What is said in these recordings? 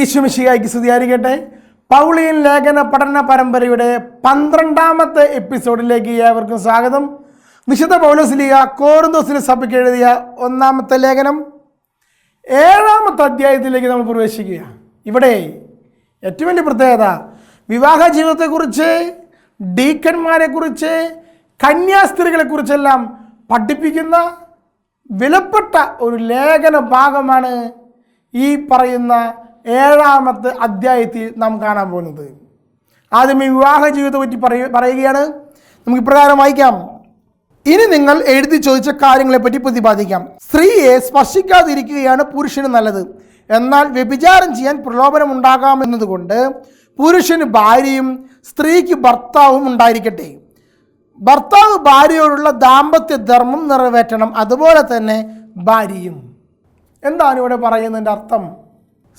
ഈശോ മിശിഹായ്ക്ക് സ്തുതിയായിരിക്കട്ടെ. പൗളിയൻ ലേഖന പഠന പരമ്പരയുടെ 12ാമത്തെ എപ്പിസോഡിലേക്ക് ഏവർക്കും സ്വാഗതം. വിശുദ്ധ പൗലോസ്ലീഹ കോരിന്തോസിലെ സഭയ്ക്ക് എഴുതിയ 1ാമത്തെ ലേഖനം 7ാമത്തെ അധ്യായത്തിലേക്ക് നമ്മൾ പ്രവേശിക്കുക. ഇവിടെ ഏറ്റവും വലിയ പ്രത്യേകത വിവാഹ ജീവിതത്തെക്കുറിച്ച്, ഡീക്കന്മാരെക്കുറിച്ച്, കന്യാസ്ത്രീകളെക്കുറിച്ചെല്ലാം പഠിപ്പിക്കുന്ന വിലപ്പെട്ട ഒരു ലേഖന ഭാഗമാണ് ഈ പറയുന്ന 7ാമത്തെ അധ്യായത്തിൽ നാം കാണാൻ പോകുന്നത്. ആദ്യം ഈ വിവാഹ ജീവിതത്തെ പറ്റി പറയുകയാണ്. നമുക്ക് ഇപ്രകാരം വായിക്കാം. ഇനി നിങ്ങൾ എഴുതി ചോദിച്ച കാര്യങ്ങളെപ്പറ്റി പ്രതിപാദിക്കാം. സ്ത്രീയെ സ്പർശിക്കാതിരിക്കുകയാണ് പുരുഷന് നല്ലത്. എന്നാൽ വ്യഭിചാരം ചെയ്യാൻ പ്രലോഭനം ഉണ്ടാകാമെന്നതുകൊണ്ട് പുരുഷന് ഭാര്യയും സ്ത്രീക്ക് ഭർത്താവും ഉണ്ടായിരിക്കട്ടെ. ഭർത്താവ് ഭാര്യയോടുള്ള ദാമ്പത്യ ധർമ്മം നിറവേറ്റണം, അതുപോലെ തന്നെ ഭാര്യയും. എന്താണ് ഇവിടെ പറയുന്നതിൻ്റെ അർത്ഥം?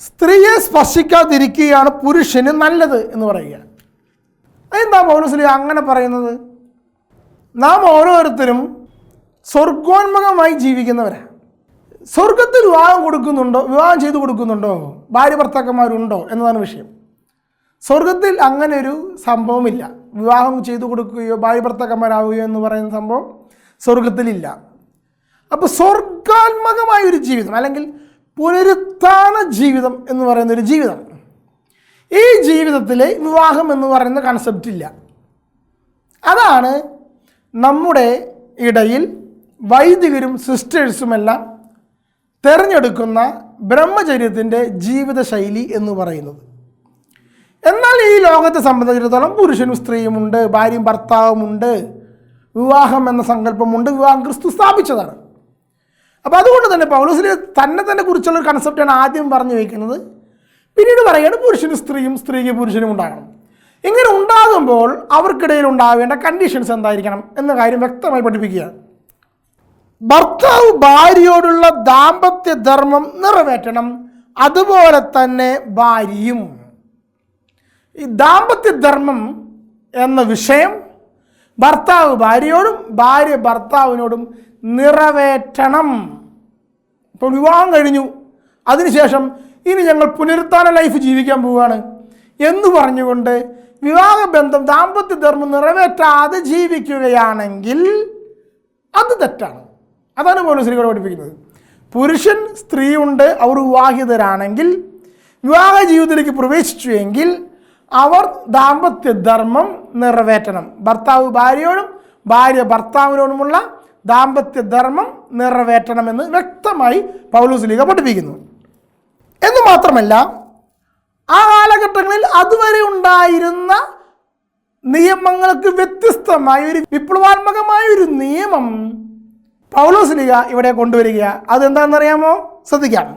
സ്ത്രീയെ സ്പർശിക്കാതിരിക്കുകയാണ് പുരുഷന് നല്ലത് എന്ന് പറയുക. എന്താ പൗലോസ്ലീഹ അങ്ങനെ പറയുന്നത്? നാം ഓരോരുത്തരും സ്വർഗോന്മുഖമായി ജീവിക്കുന്നവരാണ്. സ്വർഗത്തിൽ വിവാഹം ചെയ്തു കൊടുക്കുന്നുണ്ടോ, ഭാര്യ ഭർത്താക്കന്മാരുണ്ടോ എന്നതാണ് വിഷയം. സ്വർഗത്തിൽ അങ്ങനെ ഒരു സംഭവമില്ല. വിവാഹം ചെയ്തു കൊടുക്കുകയോ ഭാര്യ ഭർത്താക്കന്മാരാവുകയോ എന്ന് പറയുന്ന സംഭവം സ്വർഗത്തിലില്ല. അപ്പോൾ സ്വർഗാത്മകമായൊരു ജീവിതം അല്ലെങ്കിൽ പുനരുത്ഥാന ജീവിതം എന്ന് പറയുന്നൊരു ജീവിതം, ഈ ജീവിതത്തിൽ വിവാഹം എന്ന് പറയുന്ന കൺസെപ്റ്റ് ഇല്ല. അതാണ് നമ്മുടെ ഇടയിൽ വൈദികരും സിസ്റ്റേഴ്സുമെല്ലാം തിരഞ്ഞെടുക്കുന്ന ബ്രഹ്മചര്യത്തിൻ്റെ ജീവിതശൈലി എന്ന് പറയുന്നത്. എന്നാൽ ഈ ലോകത്തെ സംബന്ധിച്ചിടത്തോളം പുരുഷനും സ്ത്രീയുമുണ്ട്, ഭാര്യയും ഭർത്താവുമുണ്ട്, വിവാഹം എന്ന സങ്കല്പമുണ്ട്. വിവാഹം ക്രിസ്തു സ്ഥാപിച്ചതാണ്. അപ്പോൾ അതുകൊണ്ട് തന്നെ പൗലോസ്ലീഹ തന്നെ കുറിച്ചുള്ള ഒരു കൺസെപ്റ്റാണ് ആദ്യം പറഞ്ഞു വയ്ക്കുന്നത്. പിന്നീട് പറയുകയാണ് പുരുഷനും സ്ത്രീയും, സ്ത്രീക്ക് പുരുഷനും ഉണ്ടാകണം. ഇങ്ങനെ ഉണ്ടാകുമ്പോൾ അവർക്കിടയിൽ ഉണ്ടാവേണ്ട കണ്ടീഷൻസ് എന്തായിരിക്കണം എന്ന കാര്യം വ്യക്തമായി പഠിപ്പിക്കുകയാണ്. ഭർത്താവ് ഭാര്യയോടുള്ള ദാമ്പത്യ ധർമ്മം നിറവേറ്റണം, അതുപോലെ തന്നെ ഭാര്യയും. ഈ ദാമ്പത്യ ധർമ്മം എന്ന വിഷയം ഭർത്താവ് ഭാര്യയോടും ഭാര്യ ഭർത്താവിനോടും നിറവേറ്റണം. ഇപ്പോൾ വിവാഹം കഴിഞ്ഞു, അതിനുശേഷം ഇനി ഞങ്ങൾ പുനരുത്ഥാന ലൈഫ് ജീവിക്കാൻ പോവുകയാണ് എന്ന് പറഞ്ഞുകൊണ്ട് വിവാഹബന്ധം, ദാമ്പത്യ ധർമ്മം നിറവേറ്റാതെ ജീവിക്കുകയാണെങ്കിൽ അത് തെറ്റാണ്. അതാണ് പൗലോസ്ലീഹ പഠിപ്പിക്കുന്നത്. പുരുഷൻ സ്ത്രീയുണ്ട്, അവർ വിവാഹിതരാണെങ്കിൽ വിവാഹ ജീവിതത്തിലേക്ക് പ്രവേശിച്ചു എങ്കിൽ അവർ ദാമ്പത്യ ധർമ്മം നിറവേറ്റണം. ഭർത്താവ് ഭാര്യയോടും ഭാര്യ ഭർത്താവിനോടുമുള്ള ദാമ്പത്യ ധർമ്മം നിറവേറ്റണമെന്ന് വ്യക്തമായി പൗലോസ്ലീഹ പഠിപ്പിക്കുന്നു. എന്ന് മാത്രമല്ല, ആ കാലഘട്ടങ്ങളിൽ അതുവരെ ഉണ്ടായിരുന്ന നിയമങ്ങൾക്ക് വ്യത്യസ്തമായ ഒരു വിപ്ലവാത്മകമായ ഒരു നിയമം പൗലോസ്ലീഹ ഇവിടെ കൊണ്ടുവരിക. അതെന്താണെന്നറിയാമോ? ശ്രദ്ധിക്കാം.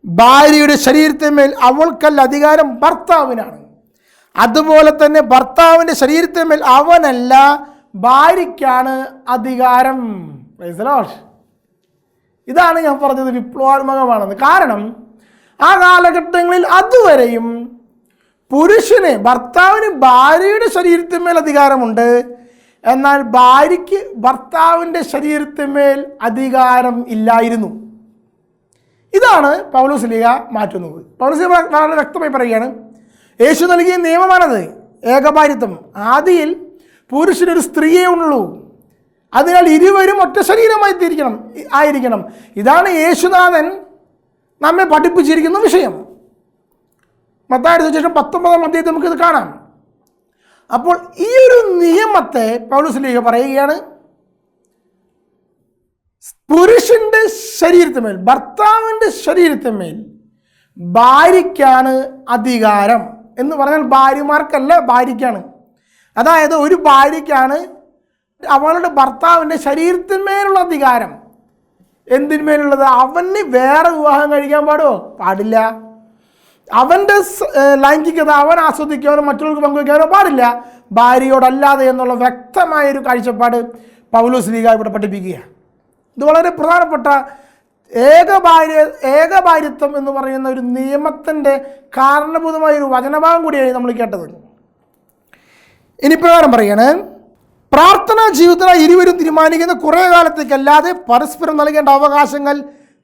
ഭാര്യയുടെ ശരീരത്തിന്മേൽ അവൾക്കല്ല അധികാരം, ഭർത്താവിനാണ്. അതുപോലെ തന്നെ ഭർത്താവിൻ്റെ ശരീരത്തിന്മേൽ അവനല്ല, ഭാര്യയ്ക്കാണ് അധികാരം. ഇതാണ് ഞാൻ പറഞ്ഞത് വിപ്ലവാത്മകമാണെന്ന്. കാരണം ആ കാലഘട്ടങ്ങളിൽ അതുവരെയും ഭർത്താവിന് ഭാര്യയുടെ ശരീരത്തിന്മേൽ അധികാരമുണ്ട്, എന്നാൽ ഭാര്യയ്ക്ക് ഭർത്താവിൻ്റെ ശരീരത്തിന്മേൽ അധികാരം ഇല്ലായിരുന്നു. ഇതാണ് പൗലോസ്ലീഹ മാറ്റുന്നത്. പൗലോസ്ലീഹ വളരെ വ്യക്തമായി പറയുകയാണ്, യേശു നൽകിയ നിയമമാണത്, ഏകഭാര്യത്വം. ആദിയിൽ പുരുഷനൊരു സ്ത്രീയേ ഉള്ളൂ, അതിനാൽ ഇരുവരും ഒറ്റ ശരീരമായി ആയിരിക്കണം. ഇതാണ് യേശുനാഥൻ നമ്മെ പഠിപ്പിച്ചിരിക്കുന്ന വിഷയം. മത്തായിയുടെ സുവിശേഷം 19-ാം അധ്യായത്തിൽ നമുക്കിത് കാണാം. അപ്പോൾ ഈ ഒരു നിയമത്തെ പൗലോസ്ലീഹ പറയുകയാണ്, പുരുഷന്റെ ശരീരത്തിന്മേൽ, ഭർത്താവിൻ്റെ ശരീരത്തിന്മേൽ ഭാര്യയ്ക്കാണ് അധികാരം എന്ന് പറഞ്ഞാൽ ഭാര്യമാർക്കല്ല, ഭാര്യയ്ക്കാണ്. അതായത് ഒരു ഭാര്യയ്ക്കാണ് അവളുടെ ഭർത്താവിൻ്റെ ശരീരത്തിന്മേലുള്ള അധികാരം. എന്തിന്മേലുള്ളത്? അവന് വേറെ വിവാഹം കഴിക്കാൻ പാടില്ല. അവൻ്റെ ലൈംഗികത അവൻ ആസ്വദിക്കാനോ മറ്റുള്ളവർക്ക് പങ്കുവയ്ക്കാനോ പാടില്ല, ഭാര്യയോടല്ലാതെ എന്നുള്ള വ്യക്തമായൊരു കാഴ്ചപ്പാട് പൗലോസ്ലീഹ ഇവിടെ പഠിപ്പിക്കുക. ഇത് വളരെ പ്രധാനപ്പെട്ട ഏകഭാര്യത്വം എന്ന് പറയുന്ന ഒരു നിയമത്തിൻ്റെ കാരണഭൂതമായ ഒരു വചനഭാഗം കൂടിയായി നമ്മൾ കേട്ടത്. ഇനി പ്രകാരം പറയാണ്, പ്രാർത്ഥനാ ജീവിതത്തിനായി ഇരുവരും തീരുമാനിക്കുന്ന കുറേ കാലത്തേക്കല്ലാതെ പരസ്പരം നൽകേണ്ട അവകാശങ്ങൾ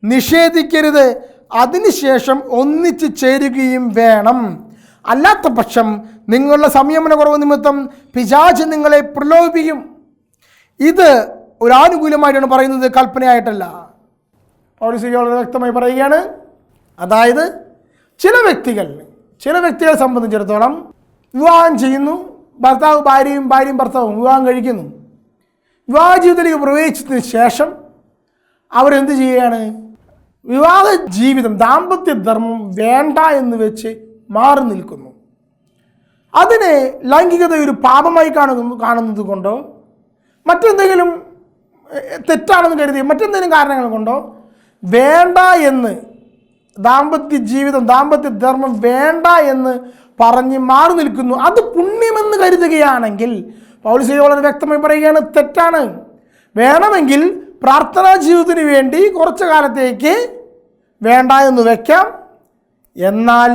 നിഷേധിക്കരുത്. അതിനുശേഷം ഒന്നിച്ച് ചേരുകയും വേണം. അല്ലാത്ത പക്ഷം നിങ്ങളുടെ സംയമന കുറവ് നിമിത്തം പിശാച് നിങ്ങളെ പ്രലോഭിപ്പിക്കും. ഇത് ഒരു ആനുകൂല്യമായിട്ടാണ് പറയുന്നത്, കൽപ്പനയായിട്ടല്ല. പൗലോസ് വളരെ വ്യക്തമായി പറയുകയാണ്. അതായത് ചില വ്യക്തികളെ സംബന്ധിച്ചിടത്തോളം വിവാഹം ചെയ്യുന്നു, ഭാര്യയും ഭർത്താവും വിവാഹം കഴിക്കുന്നു. വിവാഹ ജീവിതത്തിലേക്ക് പ്രവേശിച്ചതിന് ശേഷം അവരെന്ത് ചെയ്യുകയാണ്? വിവാഹ ജീവിതം, ദാമ്പത്യ ധർമ്മം വേണ്ട എന്ന് വെച്ച് മാറി നിൽക്കുന്നു. അതിനെ ലൈംഗികത ഒരു പാപമായി കാണുന്നത് കൊണ്ടോ മറ്റെന്തെങ്കിലും തെറ്റാണെന്ന് കരുതി മറ്റെന്തെങ്കിലും കാരണങ്ങൾ കൊണ്ടോ വേണ്ട എന്ന് ദാമ്പത്യ ധർമ്മം വേണ്ട എന്ന് പറഞ്ഞ് മാറി നിൽക്കുന്നു. അത് പുണ്യമെന്ന് കരുതുകയാണെങ്കിൽ പൗലോസ് വളരെ വ്യക്തമായി പറയുകയാണ്, തെറ്റാണ്. വേണമെങ്കിൽ പ്രാർത്ഥനാ ജീവിതത്തിന് വേണ്ടി കുറച്ചു കാലത്തേക്ക് വേണ്ട എന്ന് വയ്ക്കാം. എന്നാൽ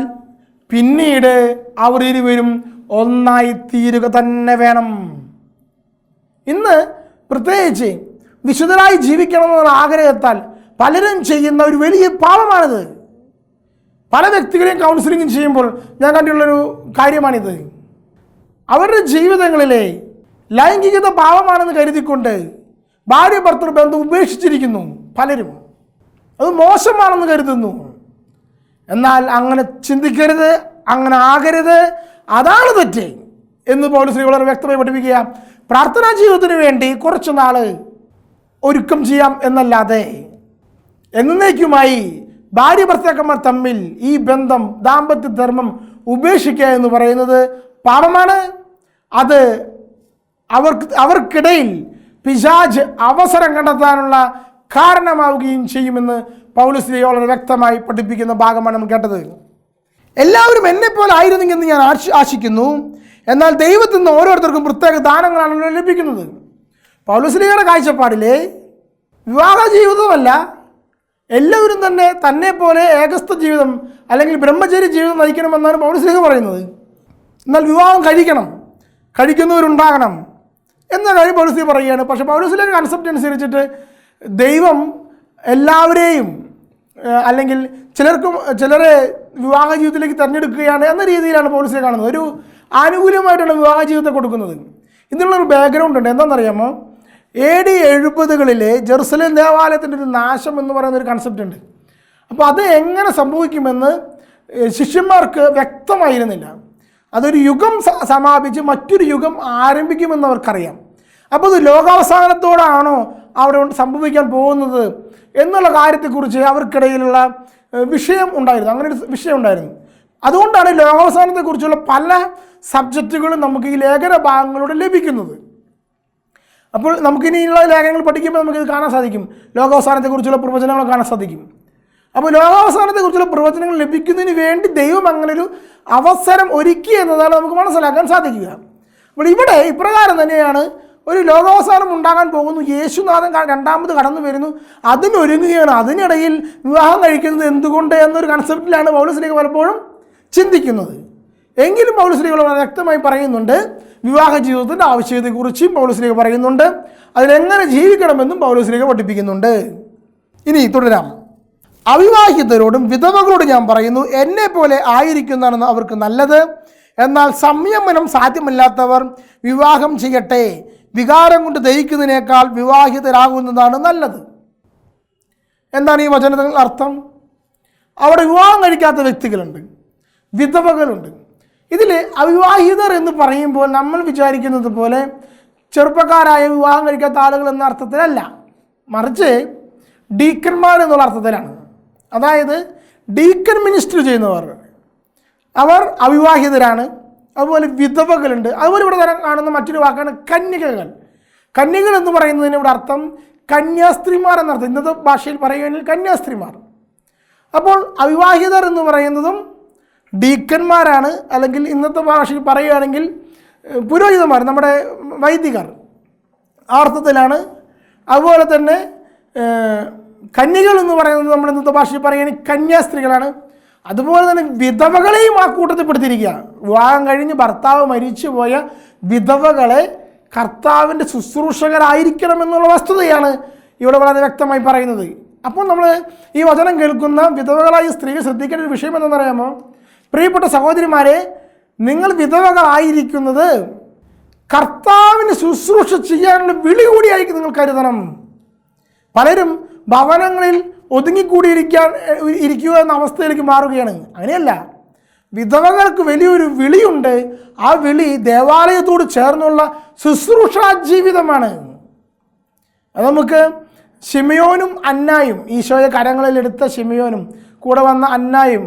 പിന്നീട് അവർ ഇരുവരും ഒന്നായി തീരുക തന്നെ വേണം. ഇന്ന് പ്രത്യേകിച്ച് വിശുദ്ധരായി ജീവിക്കണമെന്നുള്ള ആഗ്രഹത്താൽ പലരും ചെയ്യുന്ന ഒരു വലിയ പാപമാണിത്. പല വ്യക്തികളെയും കൗൺസിലിംഗ് ചെയ്യുമ്പോൾ ഞാൻ കണ്ടിട്ടുള്ളൊരു കാര്യമാണിത്. അവരുടെ ജീവിതങ്ങളിലെ ലൈംഗികത പാപമാണെന്ന് കരുതിക്കൊണ്ട് ഭാര്യ ഭർത്തൃ ബന്ധം ഉപേക്ഷിച്ചിരിക്കുന്നു പലരും. അത് മോശമാണെന്ന് കരുതുന്നു. എന്നാൽ അങ്ങനെ ചിന്തിക്കരുത്, അങ്ങനെ ആകരുത്, അതാണ് തെറ്റ് എന്ന് പൗലോസ് വളരെ വ്യക്തമായി പഠിപ്പിക്കുക. പ്രാർത്ഥനാ ജീവിതത്തിന് വേണ്ടി കുറച്ചു നാൾ ഒരുക്കം ചെയ്യാം എന്നല്ലാതെ എന്നേക്കുമായി ഭാര്യ ഭർത്താക്കന്മാർ തമ്മിൽ ഈ ബന്ധം, ദാമ്പത്യ ധർമ്മം ഉപേക്ഷിക്കുക എന്ന് പറയുന്നത് പാപമാണ്. അത് അവർക്കിടയിൽ പിശാച് അവസരം കണ്ടെത്താനുള്ള കാരണമാവുകയും ചെയ്യുമെന്ന് പൗലോസ് വളരെ വ്യക്തമായി പഠിപ്പിക്കുന്ന ഭാഗമാണ് നമ്മൾ കേട്ടത്. എല്ലാവരും എന്നെപ്പോലെ ആയിരുന്നെങ്കിൽ ഞാൻ ആശിക്കുന്നു. എന്നാൽ ദൈവത്തിൽ നിന്ന് ഓരോരുത്തർക്കും പ്രത്യേക ദാനങ്ങളാണല്ലോ ലഭിക്കുന്നത്. പൗലോസിന്റെ കാഴ്ചപ്പാടിലെ വിവാഹ ജീവിതമല്ല, എല്ലാവരും തന്നെ പോലെ ഏകസ്ഥ ജീവിതം അല്ലെങ്കിൽ ബ്രഹ്മചര്യ ജീവിതം നയിക്കണമെന്നാണ് പൗലോസ് പറയുന്നത്. എന്നാൽ വിവാഹം കഴിക്കുന്നവരുണ്ടാകണം എന്ന കാര്യം പൗലോസ് പറയുകയാണ്. പക്ഷേ പൗലോസിന്റെ കൺസെപ്റ്റ് അനുസരിച്ചിട്ട് ദൈവം എല്ലാവരെയും അല്ലെങ്കിൽ ചിലരെ വിവാഹ ജീവിതത്തിലേക്ക് തിരഞ്ഞെടുക്കുകയാണ് എന്ന രീതിയിലാണ് പൗലോസ് കാണുന്നത്. ഒരു ആനുകൂല്യമായിട്ടാണ് വിവാഹ ജീവിതത്തെ കൊടുക്കുന്നത്. ഇതിനുള്ളൊരു ബാക്ക്ഗ്രൗണ്ട് ഉണ്ട്. എന്താണെന്നറിയാമോ? AD 70 ജെറുസലേം ദേവാലയത്തിൻ്റെ ഒരു നാശം എന്ന് പറയുന്നൊരു കൺസെപ്റ്റ് ഉണ്ട്. അപ്പോൾ അത് എങ്ങനെ സംഭവിക്കുമെന്ന് ശിഷ്യന്മാർക്ക് വ്യക്തമായിരുന്നില്ല. അതൊരു യുഗം സമാപിച്ച് മറ്റൊരു യുഗം ആരംഭിക്കുമെന്ന് അവർക്കറിയാം. അപ്പോൾ അത് ലോകാവസാനത്തോടാണോ അവിടെ സംഭവിക്കാൻ പോകുന്നത് എന്നുള്ള കാര്യത്തെക്കുറിച്ച് അവർക്കിടയിലുള്ള വിഷയം ഉണ്ടായിരുന്നു. അങ്ങനെ ഒരു വിഷയം ഉണ്ടായിരുന്നു. അതുകൊണ്ടാണ് ലോകാവസാനത്തെക്കുറിച്ചുള്ള പല സബ്ജക്റ്റുകളും നമുക്ക് ഈ ലേഖന ഭാഗങ്ങളിലൂടെ ലഭിക്കുന്നത്. അപ്പോൾ നമുക്കിനിയുള്ള ലേഖനങ്ങൾ പഠിക്കുമ്പോൾ നമുക്കിത് കാണാൻ സാധിക്കും. ലോകാവസാനത്തെക്കുറിച്ചുള്ള പ്രവചനങ്ങൾ കാണാൻ സാധിക്കും. അപ്പോൾ ലോകാവസാനത്തെക്കുറിച്ചുള്ള പ്രവചനങ്ങൾ ലഭിക്കുന്നതിന് വേണ്ടി ദൈവം അങ്ങനൊരു അവസരം ഒരുക്കി എന്നതാണ് നമുക്ക് മനസ്സിലാക്കാൻ സാധിക്കുക. അപ്പോൾ ഇവിടെ ഇപ്രകാരം തന്നെയാണ് ഒരു ലോകാവസാനം ഉണ്ടാകാൻ പോകുന്നു. യേശുനാഥൻ രണ്ടാമത് കടന്നു വരുന്നു, അതിനൊരുങ്ങുകയാണ്. അതിനിടയിൽ വിവാഹം കഴിക്കുന്നത് എന്തുകൊണ്ട് എന്നൊരു കൺസെപ്റ്റിലാണ് പൗലോസ് പലപ്പോഴും ചിന്തിക്കുന്നത്. എങ്കിലും പൗലോസ് വളരെ വ്യക്തമായി പറയുന്നുണ്ട്. വിവാഹ ജീവിതത്തിൻ്റെ ആവശ്യകതയെക്കുറിച്ചും പൗലോസ് പറയുന്നുണ്ട്. അതിലെങ്ങനെ ജീവിക്കണമെന്നും പൗലോസ് പഠിപ്പിക്കുന്നുണ്ട്. ഇനി തുടരാം. അവിവാഹിതരോടും വിധവകളോടും ഞാൻ പറയുന്നു, എന്നെപ്പോലെ ആയിരിക്കുന്നതാണ് അവർക്ക് നല്ലത്. എന്നാൽ സംയമനം സാധ്യമല്ലാത്തവർ വിവാഹം ചെയ്യട്ടെ. വികാരം കൊണ്ട് ദഹിക്കുന്നതിനേക്കാൾ വിവാഹിതരാകുന്നതാണ് നല്ലത്. എന്താണ് ഈ വചനത്തിൻ്റെ അർത്ഥം? അവിടെ വിവാഹം കഴിക്കാത്ത വ്യക്തികളുണ്ട്, വിധവകളുണ്ട്. ഇതിൽ അവിവാഹിതർ എന്ന് പറയുമ്പോൾ നമ്മൾ വിചാരിക്കുന്നത് പോലെ ചെറുപ്പക്കാരായ വിവാഹം കഴിക്കാത്ത ആളുകൾ എന്ന അർത്ഥത്തിലല്ല, മറിച്ച് ഡീക്കന്മാർ എന്നുള്ള അർത്ഥത്തിലാണ്. അതായത് ഡീക്കൻ മിനിസ്റ്റർ ചെയ്യുന്നവർ, അവർ അവിവാഹിതരാണ്. അതുപോലെ വിധവകളുണ്ട്. അതുപോലെ ഇവിടെ കാണുന്ന മറ്റൊരു വാക്കാണ് കന്യകകൾ. കന്യകൾ എന്ന് പറയുന്നതിന് ഇവിടെ അർത്ഥം കന്യാസ്ത്രീമാർ എന്നർത്ഥം. ഇന്നത്തെ ഭാഷയിൽ പറയുകയാണെങ്കിൽ കന്യാസ്ത്രീമാർ. അപ്പോൾ അവിവാഹിതർ എന്ന് പറയുന്നതും ഡീക്കന്മാരാണ്, അല്ലെങ്കിൽ ഇന്നത്തെ ഭാഷയിൽ പറയുകയാണെങ്കിൽ പുരോഹിതന്മാർ, നമ്മുടെ വൈദികർ, ആ അർത്ഥത്തിലാണ്. അതുപോലെ തന്നെ കന്യകൾ എന്ന് പറയുന്നത് നമ്മൾ ഇന്നത്തെ ഭാഷയിൽ പറയുകയാണെങ്കിൽ കന്യാസ്ത്രീകളാണ്. അതുപോലെ തന്നെ വിധവകളെയും ആ കൂട്ടത്തിൽ പെടുത്തിയിരിക്കുക. വിവാഹം കഴിഞ്ഞ് ഭർത്താവ് മരിച്ചു പോയ വിധവകളെ കർത്താവിൻ്റെ ശുശ്രൂഷകരായിരിക്കണം എന്നുള്ള വസ്തുതയാണ് ഇവിടെ വളരെ വ്യക്തമായി പറയുന്നത്. അപ്പോൾ നമ്മൾ ഈ വചനം കേൾക്കുന്ന വിധവകളായ സ്ത്രീകൾ ശ്രദ്ധിക്കേണ്ട ഒരു വിഷയം എന്താണെന്നറിയാമോ? പ്രിയപ്പെട്ട സഹോദരിമാരെ, നിങ്ങൾ വിധവകളായിരിക്കുന്നത് കർത്താവിന് ശുശ്രൂഷ ചെയ്യാനുള്ള വിളി കൂടിയായിരിക്കും നിങ്ങൾ കരുതണം. പലരും ഭവനങ്ങളിൽ ഇരിക്കുക എന്ന അവസ്ഥയിലേക്ക് മാറുകയാണ്. അങ്ങനെയല്ല, വിധവകൾക്ക് വലിയൊരു വിളിയുണ്ട്. ആ വിളി ദേവാലയത്തോട് ചേർന്നുള്ള ശുശ്രൂഷാ ജീവിതമാണ്. അത് നമുക്ക് ശിമയോനും അന്നായും, ഈശോയെ കരങ്ങളിലെടുത്ത ശിമയോനും കൂടെ വന്ന അന്നായും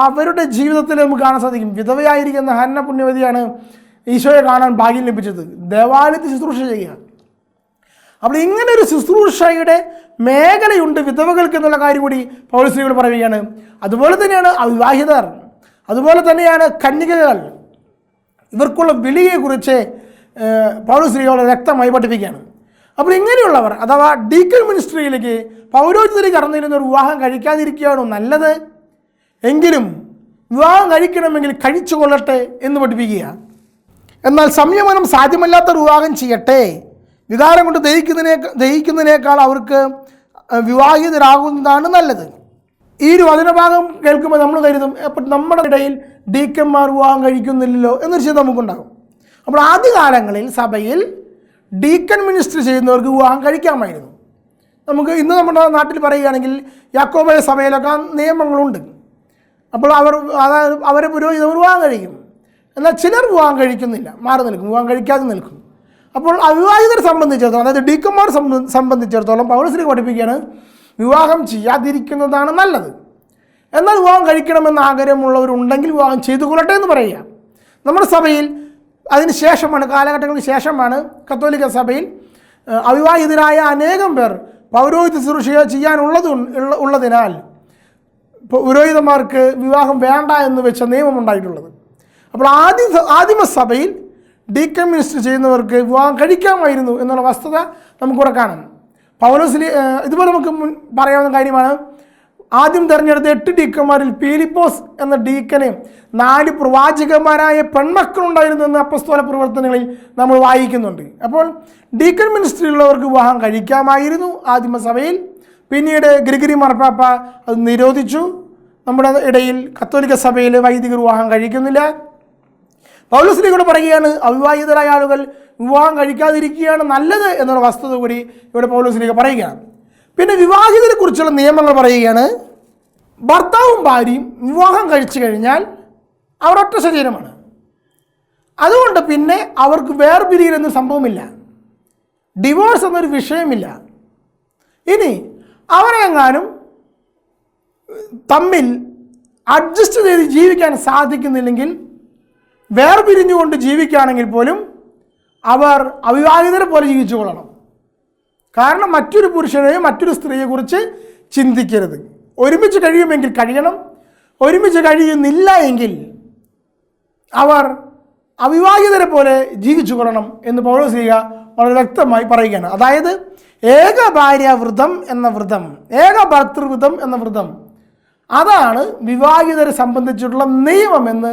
അവരുടെ ജീവിതത്തിൽ നമുക്ക് കാണാൻ സാധിക്കും. വിധവയായിരിക്കുന്ന ഹന്ന പുണ്യവതിയാണ് ഈശോയെ കാണാൻ ഭാഗ്യം ലഭിച്ചത്, ദേവാലയത്തിൽ ശുശ്രൂഷ ചെയ്യുക. അപ്പോൾ ഇങ്ങനെ ഒരു ശുശ്രൂഷയുടെ മേഖലയുണ്ട് വിധവകൾക്ക് എന്നുള്ള കാര്യം കൂടി പൗലോസ് പറയുകയാണ്. അതുപോലെ തന്നെയാണ് അവിവാഹിതർ, അതുപോലെ തന്നെയാണ് കന്യകകൾ. ഇവർക്കുള്ള വിളിയെക്കുറിച്ച് പൗലോസ് വ്യക്തമായി പഠിപ്പിക്കുകയാണ്. അപ്പോൾ ഇങ്ങനെയുള്ളവർ അഥവാ ഡീക്കൺ മിനിസ്ട്രിയിലേക്ക്, പൗരോഹിത്യത്തിലേക്ക് കടന്നിരുന്ന ഒരു വിവാഹം കഴിക്കാതിരിക്കുകയാണോ നല്ലത്? എങ്കിലും വിവാഹം കഴിക്കണമെങ്കിൽ കഴിച്ചു കൊള്ളട്ടെ എന്ന് പഠിപ്പിക്കുക. എന്നാൽ സംയമനം സാധ്യമല്ലാത്ത വിവാഹം ചെയ്യട്ടെ, വികാരം കൊണ്ട് ദഹിക്കുന്നതിനേക്കാൾ അവർക്ക് വിവാഹിതരാകുന്നതാണ് നല്ലത്. ഈ ഒരു വചനഭാഗം കേൾക്കുമ്പോൾ നമ്മൾ കരുതും, അപ്പോൾ നമ്മുടെ ഇടയിൽ ഡീക്കന്മാർ വിവാഹം കഴിക്കുന്നില്ലല്ലോ എന്നൊരു ചിന്ത നമുക്കുണ്ടാകും. അപ്പോൾ ആദ്യകാലങ്ങളിൽ സഭയിൽ ഡീക്കൺ മിനിസ്റ്റർ ചെയ്യുന്നവർക്ക് വിവാഹം കഴിക്കാമായിരുന്നു. നമുക്ക് ഇന്ന് നമ്മുടെ നാട്ടിൽ പറയുകയാണെങ്കിൽ യാക്കോബായ സഭയിലൊക്കെ നിയമങ്ങളുണ്ട്. അപ്പോൾ അവരെ പുരോഹിതർ വിവാഹം കഴിക്കും. എന്നാൽ ചിലർ വിവാഹം കഴിക്കുന്നില്ല, മാറി നിൽക്കും, വിവാഹം കഴിക്കാതെ നിൽക്കും. അപ്പോൾ അവിവാഹിതരെ സംബന്ധിച്ചിടത്തോളം, അതായത് ഡീക്കന്മാർ സംബന്ധിച്ചിടത്തോളം പൗലോസ് പഠിപ്പിക്കുകയാണ്, വിവാഹം ചെയ്യാതിരിക്കുന്നതാണ് നല്ലത്. എന്നാൽ വിവാഹം കഴിക്കണമെന്ന് ആഗ്രഹമുള്ളവരുണ്ടെങ്കിൽ വിവാഹം ചെയ്തു കൊള്ളട്ടെ എന്ന് പറയുക. നമ്മുടെ സഭയിൽ അതിന് ശേഷമാണ്, കാലഘട്ടങ്ങൾക്ക് ശേഷമാണ് കത്തോലിക്ക സഭയിൽ അവിവാഹിതരായ അനേകം പേർ പൗരോഹിത്യ ശുശ്രൂഷ ചെയ്യാനുള്ളതിനാൽ പുരോഹിതന്മാർക്ക് വിവാഹം വേണ്ട എന്ന് വെച്ച നിയമമുണ്ടായിട്ടുള്ളത്. അപ്പോൾ ആദിമസഭയിൽ ഡീക്കൺ മിനിസ്റ്റർ ചെയ്യുന്നവർക്ക് വിവാഹം കഴിക്കാമായിരുന്നു എന്നുള്ള വസ്തുത നമുക്കിവിടെ കാണാം. പൗലോസ് ഇതുപോലെ നമുക്ക് പറയാവുന്ന കാര്യമാണ്. ആദ്യം തിരഞ്ഞെടുത്ത 8 ഡീക്കന്മാരിൽ പീലിപ്പോസ് എന്ന ഡീക്കന് 4 പ്രവാചകന്മാരായ പെൺമക്കളുണ്ടായിരുന്നു എന്ന് അപ്പസ്തോല പ്രവർത്തനങ്ങളിൽ നമ്മൾ വായിക്കുന്നുണ്ട്. അപ്പോൾ ഡീക്കൺ മിനിസ്ട്രിയിലുള്ളവർക്ക് വിവാഹം കഴിക്കാമായിരുന്നു ആദിമസഭയിൽ. പിന്നീട് ഗ്രിഗറി മാർപ്പാപ്പ അത് നിരോധിച്ചു. നമ്മുടെ ഇടയിൽ കത്തോലിക്ക സഭയിൽ വൈദികർ വിവാഹം കഴിക്കുന്നില്ല. പൗലോസ് കൂടെ പറയുകയാണ്, അവിവാഹിതരായ ആളുകൾ വിവാഹം കഴിക്കാതിരിക്കുകയാണ് നല്ലത് എന്നുള്ള വസ്തുത കൂടി ഇവിടെ പൗലോസ് പറയുകയാണ്. പിന്നെ വിവാഹിതരെ കുറിച്ചുള്ള നിയമങ്ങൾ പറയുകയാണ്. ഭർത്താവും ഭാര്യയും വിവാഹം കഴിച്ചു കഴിഞ്ഞാൽ അവർ ഒറ്റ ശരീരമാണ്. അതുകൊണ്ട് പിന്നെ അവർക്ക് വേർപിരിയൽ എന്നൊരു സംഭവമില്ല, ഡിവോഴ്സ് എന്നൊരു വിഷയമില്ല. ഇനി അവരെങ്ങാനും തമ്മിൽ അഡ്ജസ്റ്റ് ചെയ്ത് ജീവിക്കാൻ സാധിക്കുന്നില്ലെങ്കിൽ, വേർപിരിഞ്ഞുകൊണ്ട് ജീവിക്കുകയാണെങ്കിൽ പോലും അവർ അവിവാഹിതരെ പോലെ ജീവിച്ചു കൊള്ളണം. കാരണം മറ്റൊരു പുരുഷനെയോ മറ്റൊരു സ്ത്രീയെക്കുറിച്ച് ചിന്തിക്കരുത്. ഒരുമിച്ച് കഴിയുമെങ്കിൽ കഴിയണം, ഒരുമിച്ച് കഴിയുന്നില്ല എങ്കിൽ അവർ അവിവാഹിതരെ പോലെ ജീവിച്ചു കൊള്ളണം എന്ന് പൗലോസ് വളരെ വ്യക്തമായി പറയുകയാണ്. അതായത് ഏക ഭാര്യ വ്രതം എന്ന വ്രതം, ഏക ഭർതൃവ്രതം എന്ന വ്രതം, അതാണ് വിവാഹിതരെ സംബന്ധിച്ചിട്ടുള്ള നിയമമെന്ന്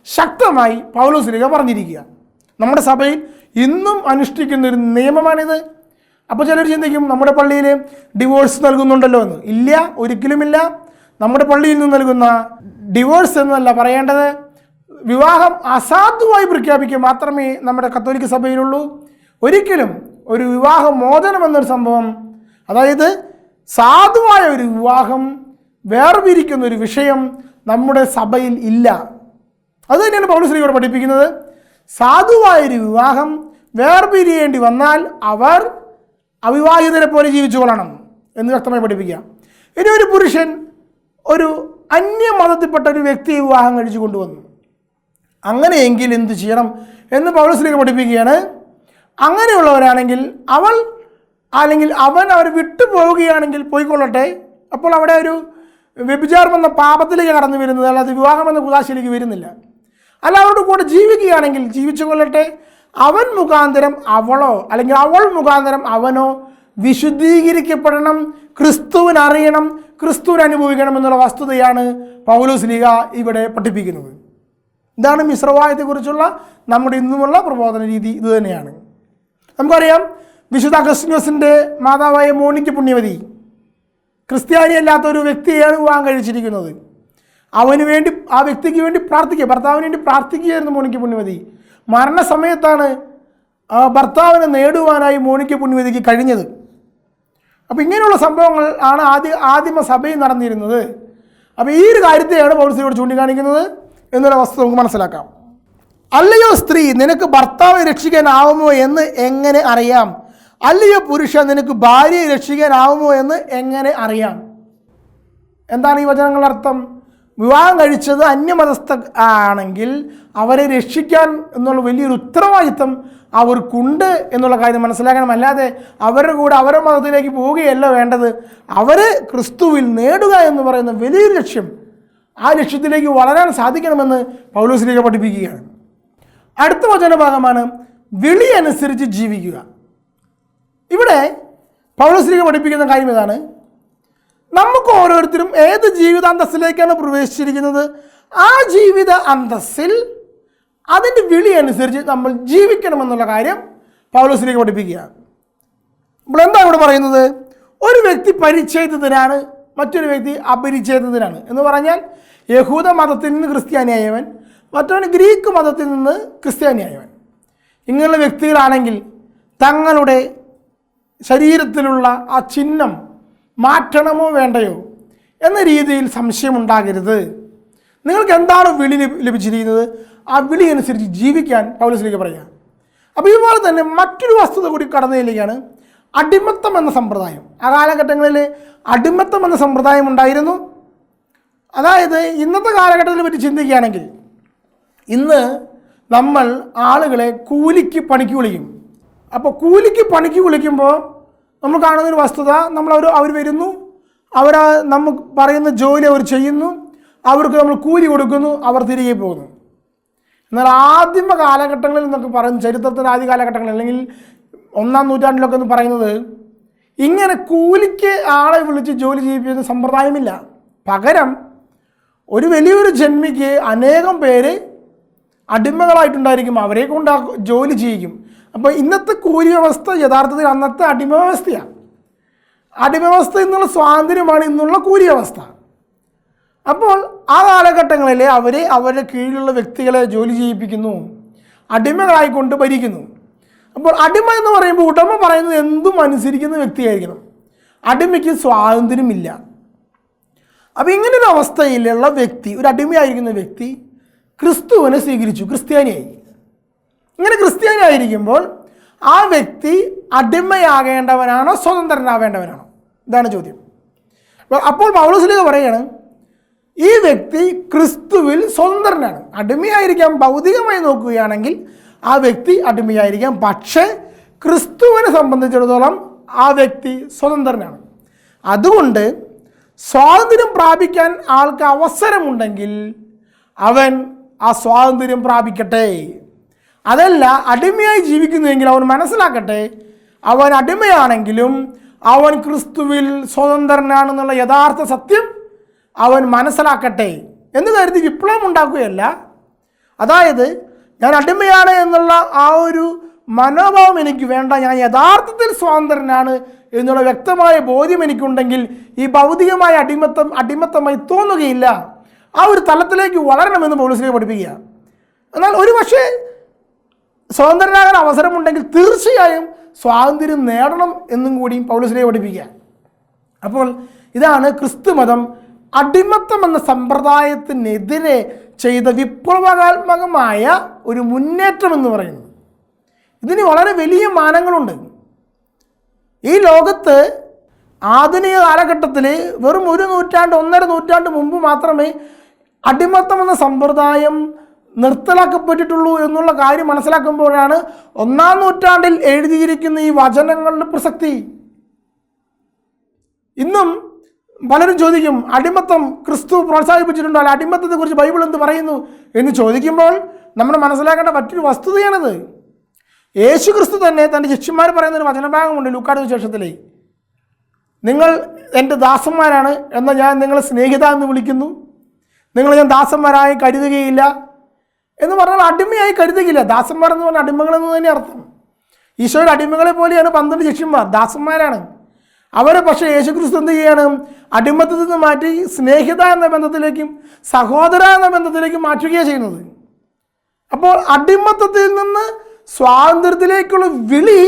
ശക്തമായി പൗലോസ് പറഞ്ഞിരിക്കുക. നമ്മുടെ സഭയിൽ ഇന്നും അനുഷ്ഠിക്കുന്നൊരു നിയമമാണിത്. അപ്പോൾ ചിലർ ചിന്തിക്കും, നമ്മുടെ പള്ളിയിൽ ഡിവോഴ്സ് നൽകുന്നുണ്ടല്ലോ എന്ന്. ഇല്ല, ഒരിക്കലുമില്ല. നമ്മുടെ പള്ളിയിൽ നിന്ന് നൽകുന്ന ഡിവോഴ്സ് എന്നല്ല പറയേണ്ടത്, വിവാഹം അസാധുവായി പ്രഖ്യാപിക്കുക മാത്രമേ നമ്മുടെ കത്തോലിക്ക സഭയിലുള്ളൂ. ഒരിക്കലും ഒരു വിവാഹ മോചനം എന്നൊരു സംഭവം, അതായത് സാധുവായ ഒരു വിവാഹം വേർപിരിക്കുന്ന ഒരു വിഷയം നമ്മുടെ സഭയിൽ ഇല്ല. അത് തന്നെയാണ് പൗലോസ് ഇവിടെ പഠിപ്പിക്കുന്നത്. സാധുവായൊരു വിവാഹം വേർപിരിയേണ്ടി വന്നാൽ അവർ അവിവാഹിതരെ പോലെ ജീവിച്ചു കൊള്ളണം എന്ന് വ്യക്തമായി പഠിപ്പിക്കുക. ഇനി ഒരു പുരുഷൻ ഒരു അന്യമതത്തിൽപ്പെട്ട ഒരു വ്യക്തിയെ വിവാഹം കഴിച്ചു കൊണ്ടുവന്നു, അങ്ങനെയെങ്കിൽ എന്ത് ചെയ്യണം എന്ന് പൗലോസ് പഠിപ്പിക്കുകയാണ്. അങ്ങനെയുള്ളവരാണെങ്കിൽ അവൾ അല്ലെങ്കിൽ അവൻ അവരെ വിട്ടു പോവുകയാണെങ്കിൽ പോയിക്കൊള്ളട്ടെ. അപ്പോൾ അവിടെ ഒരു വ്യഭിചാരം എന്ന പാപത്തിലേക്ക് കടന്നു വരുന്നത്, അല്ലാതെ വിവാഹം എന്ന കുദാശയിലേക്ക് വരുന്നില്ല. അല്ല, അവരുടെ കൂടെ ജീവിക്കുകയാണെങ്കിൽ ജീവിച്ചു കൊള്ളട്ടെ. അവൻ മുഖാന്തരം അവളോ അല്ലെങ്കിൽ അവൾ മുഖാന്തരം അവനോ വിശുദ്ധീകരിക്കപ്പെടണം, ക്രിസ്തുവിനറിയണം, ക്രിസ്തുവിന് അനുഭവിക്കണം എന്നുള്ള വസ്തുതയാണ് പൗലോസ് ഇവിടെ പഠിപ്പിക്കുന്നത്. ഇതാണ് മിശ്രവായത്തെക്കുറിച്ചുള്ള നമ്മുടെ ഇന്നുമുള്ള പ്രബോധന രീതി. ഇത് തന്നെയാണ്. നമുക്കറിയാം, വിശുദ്ധ അഗസ്തീനോസിൻ്റെ മാതാവായ മോണിക്ക പുണ്യവതി ക്രിസ്ത്യാനി അല്ലാത്ത ഒരു വ്യക്തിയെയാണ് വിവാഹം കഴിച്ചിരിക്കുന്നത്. അവന് വേണ്ടി, ആ വ്യക്തിക്ക് വേണ്ടി പ്രാർത്ഥിക്കുക, ഭർത്താവിന് വേണ്ടി പ്രാർത്ഥിക്കുകയായിരുന്നു മോണിക്ക പുണ്യവതി. മരണസമയത്താണ് ഭർത്താവിനെ നേടുവാനായി മോണിക്ക പുണ്യവതിക്ക് കഴിഞ്ഞത്. അപ്പോൾ ഇങ്ങനെയുള്ള സംഭവങ്ങൾ ആണ് ആദിമ സഭയിൽ നടന്നിരുന്നത്. അപ്പോൾ ഈ ഒരു കാര്യത്തെയാണ് പൗലോസ് ചൂണ്ടിക്കാണിക്കുന്നത് എന്നുള്ള വസ്തുത നമുക്ക് മനസ്സിലാക്കാം. അല്ലയോ സ്ത്രീ, നിനക്ക് ഭർത്താവെ രക്ഷിക്കാനാവുമോ എന്ന് എങ്ങനെ അറിയാം? അല്ലയോ പുരുഷ, നിനക്ക് ഭാര്യയെ രക്ഷിക്കാനാവുമോ എന്ന് എങ്ങനെ അറിയാം? എന്താണ് ഈ വചനങ്ങളുടെ അർത്ഥം? വിവാഹം കഴിച്ചത് അന്യമതസ്ഥ ആണെങ്കിൽ അവരെ രക്ഷിക്കാൻ എന്നുള്ള വലിയൊരു ഉത്തരവാദിത്തം അവർക്കുണ്ട് എന്നുള്ള കാര്യം മനസ്സിലാക്കണം. അല്ലാതെ അവരുടെ കൂടെ അവരുടെ മതത്തിലേക്ക് പോവുകയല്ല വേണ്ടത്. അവരെ ക്രിസ്തുവിൽ നേടുക എന്ന് പറയുന്ന വലിയൊരു ലക്ഷ്യം, ആ ലക്ഷ്യത്തിലേക്ക് വളരാൻ സാധിക്കണമെന്ന് പൗലോസ് പഠിപ്പിക്കുകയാണ്. അടുത്ത വചനഭാഗമാണ് വിളി അനുസരിച്ച് ജീവിക്കുക. ഇവിടെ പൗലോസ് പഠിപ്പിക്കുന്ന കാര്യം ഇതാണ്: നമുക്ക് ഓരോരുത്തരും ഏത് ജീവിത അന്തസ്സിലേക്കാണ് പ്രവേശിച്ചിരിക്കുന്നത്, ആ ജീവിത അന്തസ്സിൽ അതിൻ്റെ വിളി അനുസരിച്ച് നമ്മൾ ജീവിക്കണമെന്നുള്ള കാര്യം പൗലോസ് പഠിപ്പിക്കുക. അപ്പോൾ എന്താ ഇവിടെ പറയുന്നത്? ഒരു വ്യക്തി പരിച്ഛേദിതനാണ്, മറ്റൊരു വ്യക്തി അപരിച്ഛേദിതനാണ് എന്ന് പറഞ്ഞാൽ യഹൂദ മതത്തിൽ നിന്ന് ക്രിസ്ത്യാനിയായവൻ, മറ്റവൻ ഗ്രീക്ക് മതത്തിൽ നിന്ന് ക്രിസ്ത്യാനിയായവൻ. ഇങ്ങനെയുള്ള വ്യക്തികളാണെങ്കിൽ തങ്ങളുടെ ശരീരത്തിലുള്ള ആ ചിഹ്നം മാറ്റണമോ വേണ്ടയോ എന്ന രീതിയിൽ സംശയമുണ്ടാകരുത്. നിങ്ങൾക്ക് എന്താണ് വിളി ലഭിച്ചിരിക്കുന്നത്, ആ വിളി അനുസരിച്ച് ജീവിക്കാൻ പൗലോസ് പറയുക. അപ്പോൾ ഇതുപോലെ തന്നെ മറ്റൊരു വസ്തുത കൂടി കടന്നു ചെല്ലുകയാണ്: അടിമത്തം എന്ന സമ്പ്രദായം. ആ കാലഘട്ടങ്ങളിൽ അടിമത്തം എന്ന സമ്പ്രദായം ഉണ്ടായിരുന്നു. അതായത് ഇന്നത്തെ കാലഘട്ടത്തിൽ പറ്റി ചിന്തിക്കുകയാണെങ്കിൽ, ഇന്ന് നമ്മൾ ആളുകളെ കൂലിക്ക് പണിക്ക് വിളിക്കും. അപ്പോൾ കൂലിക്ക് പണിക്ക് വിളിക്കുമ്പോൾ നമ്മൾ കാണുന്നൊരു വസ്തുത, അവർ വരുന്നു, നമുക്ക് പറയുന്ന ജോലി അവർ ചെയ്യുന്നു, അവർക്ക് നമ്മൾ കൂലി കൊടുക്കുന്നു, അവർ തിരികെ പോകുന്നു. എന്നാൽ ആദിമ കാലഘട്ടങ്ങളിൽ എന്നൊക്കെ പറയുന്നത്, ചരിത്രത്തിൻ്റെ ആദ്യ കാലഘട്ടങ്ങളിൽ അല്ലെങ്കിൽ 1-ാം നൂറ്റാണ്ടിലൊക്കെ എന്ന് പറയുന്നത്, ഇങ്ങനെ കൂലിക്ക് ആളെ വിളിച്ച് ജോലി ചെയ്യിപ്പിക്കുന്ന സമ്പ്രദായമില്ല. പകരം ഒരു വലിയൊരു ജന്മിക്ക് അനേകം പേര് അടിമകളായിട്ടുണ്ടായിരിക്കും, അവരെ കൊണ്ട് ജോലി ചെയ്യിക്കും. അപ്പോൾ ഇന്നത്തെ കൂലി വ്യവസ്ഥ യഥാർത്ഥത്തിൽ അന്നത്തെ അടിമ വ്യവസ്ഥയാണ്. അടിമ വ്യവസ്ഥ എന്നുള്ള സ്വാതന്ത്ര്യമാണ് ഇന്നുള്ള കൂലി വ്യവസ്ഥ. അപ്പോൾ ആ കാലഘട്ടങ്ങളിൽ അവരുടെ കീഴിലുള്ള വ്യക്തികളെ ജോലി ചെയ്യിപ്പിക്കുന്നു, അടിമകളായിക്കൊണ്ട് ഭരിക്കുന്നു. അപ്പോൾ അടിമ എന്ന് പറയുമ്പോൾ ഉടമ പറയുന്നത് എന്തും അനുസരിക്കുന്ന വ്യക്തിയായിരിക്കണം. അടിമയ്ക്ക് സ്വാതന്ത്ര്യമില്ല. അപ്പോൾ ഇങ്ങനൊരു അവസ്ഥയിലുള്ള വ്യക്തി, ഒരു അടിമയായിരിക്കുന്ന വ്യക്തി ക്രിസ്തുവിനെ സ്വീകരിച്ചു, ക്രിസ്ത്യാനിയായി. ഇങ്ങനെ ക്രിസ്ത്യാനിയായിരിക്കുമ്പോൾ ആ വ്യക്തി അടിമയാകേണ്ടവനാണോ സ്വതന്ത്രനാവേണ്ടവനാണോ? ഇതാണ് ചോദ്യം. അപ്പോൾ പൗലോസ് പറയുകയാണ്, ഈ വ്യക്തി ക്രിസ്തുവിൽ സ്വതന്ത്രനാണ്. അടിമയായിരിക്കാം, ഭൗതികമായി നോക്കുകയാണെങ്കിൽ ആ വ്യക്തി അടിമയായിരിക്കാം, പക്ഷേ ക്രിസ്തുവിനെ സംബന്ധിച്ചിടത്തോളം ആ വ്യക്തി സ്വതന്ത്രനാണ്. അതുകൊണ്ട് സ്വാതന്ത്ര്യം പ്രാപിക്കാൻ ആൾക്ക് അവസരമുണ്ടെങ്കിൽ അവൻ ആ സ്വാതന്ത്ര്യം പ്രാപിക്കട്ടെ. അതല്ല, അടിമയായി ജീവിക്കുന്നുവെങ്കിൽ അവൻ മനസ്സിലാക്കട്ടെ, അവൻ അടിമയാണെങ്കിലും അവൻ ക്രിസ്തുവിൽ സ്വതന്ത്രനാണെന്നുള്ള യഥാർത്ഥ സത്യം അവൻ മനസ്സിലാക്കട്ടെ എന്ന് കരുതി വിപ്ലവം ഉണ്ടാക്കുകയല്ല. അതായത് ഞാൻ അടിമയാണ് എന്നുള്ള ആ ഒരു മനോഭാവം എനിക്ക് വേണ്ട, ഞാൻ യഥാർത്ഥത്തിൽ സ്വതന്ത്രനാണ് എന്നുള്ള വ്യക്തമായ ബോധ്യം എനിക്കുണ്ടെങ്കിൽ ഈ ഭൗതികമായ അടിമത്തമായി തോന്നുകയില്ല. ആ ഒരു തലത്തിലേക്ക് വളരണമെന്ന് പൗലോസ് പഠിപ്പിക്കുക. എന്നാൽ ഒരു പക്ഷേ സ്വതന്ത്രനാകാൻ അവസരമുണ്ടെങ്കിൽ തീർച്ചയായും സ്വാതന്ത്ര്യം നേടണം എന്നും കൂടിയും പൗലോസ് പഠിപ്പിക്കുക. അപ്പോൾ ഇതാണ് ക്രിസ്തുമതം അടിമത്തം എന്ന സമ്പ്രദായത്തിനെതിരെ ചെയ്ത വിപ്ലവാത്മകമായ ഒരു മുന്നേറ്റം എന്ന് പറയുന്നത്. ഇതിന് വളരെ വലിയ മാനങ്ങളുണ്ട്. ഈ ലോകത്ത് ആധുനിക കാലഘട്ടത്തിൽ വെറും 1-1.5 നൂറ്റാണ്ട് മുമ്പ് മാത്രമേ അടിമത്തം എന്ന സമ്പ്രദായം നിർത്തലാക്കപ്പെട്ടിട്ടുള്ളൂ എന്നുള്ള കാര്യം മനസ്സിലാക്കുമ്പോഴാണ് 1-ാം നൂറ്റാണ്ടിൽ എഴുതിയിരിക്കുന്ന ഈ വചനങ്ങളുടെ പ്രസക്തി. ഇന്നും പലരും ചോദിക്കും, അടിമത്തം ക്രിസ്തു പ്രോത്സാഹിപ്പിച്ചിട്ടുണ്ടോ, അല്ല അടിമത്തത്തെക്കുറിച്ച് ബൈബിൾ എന്ത് പറയുന്നു എന്ന് ചോദിക്കുമ്പോൾ നമ്മൾ മനസ്സിലാക്കേണ്ട മറ്റൊരു വസ്തുതയാണത്. യേശു ക്രിസ്തു തന്നെ തൻ്റെ ശിഷ്യന്മാർ പറയുന്നൊരു വചനഭാഗമുണ്ട് ലൂക്കായുടെ സുവിശേഷത്തിലെ, നിങ്ങൾ എൻ്റെ ദാസന്മാരാണ്, എന്നാൽ ഞാൻ നിങ്ങളെ സ്നേഹിത എന്ന് വിളിക്കുന്നു, നിങ്ങൾ ഞാൻ ദാസന്മാരായി കരുതുകയില്ല എന്ന് പറഞ്ഞാൽ അടിമയായി കരുതുകയില്ല. ദാസന്മാർ എന്ന് പറഞ്ഞാൽ അടിമകളെന്ന് തന്നെ അർത്ഥം. ഈശോയുടെ അടിമകളെ പോലെയാണ് 12 ശിഷ്യന്മാർ, ദാസന്മാരാണ്. അവരെ പക്ഷേ യേശുക്രിസ്തു എന്ത് ചെയ്യാണ്? അടിമത്തത്തിൽ നിന്ന് മാറ്റി സ്നേഹിത എന്ന ബന്ധത്തിലേക്കും സഹോദര എന്ന ബന്ധത്തിലേക്കും മാറ്റുകയാണ് ചെയ്യുന്നത്. അപ്പോൾ അടിമത്തത്തിൽ നിന്ന് സ്വാതന്ത്ര്യത്തിലേക്കുള്ള വിളി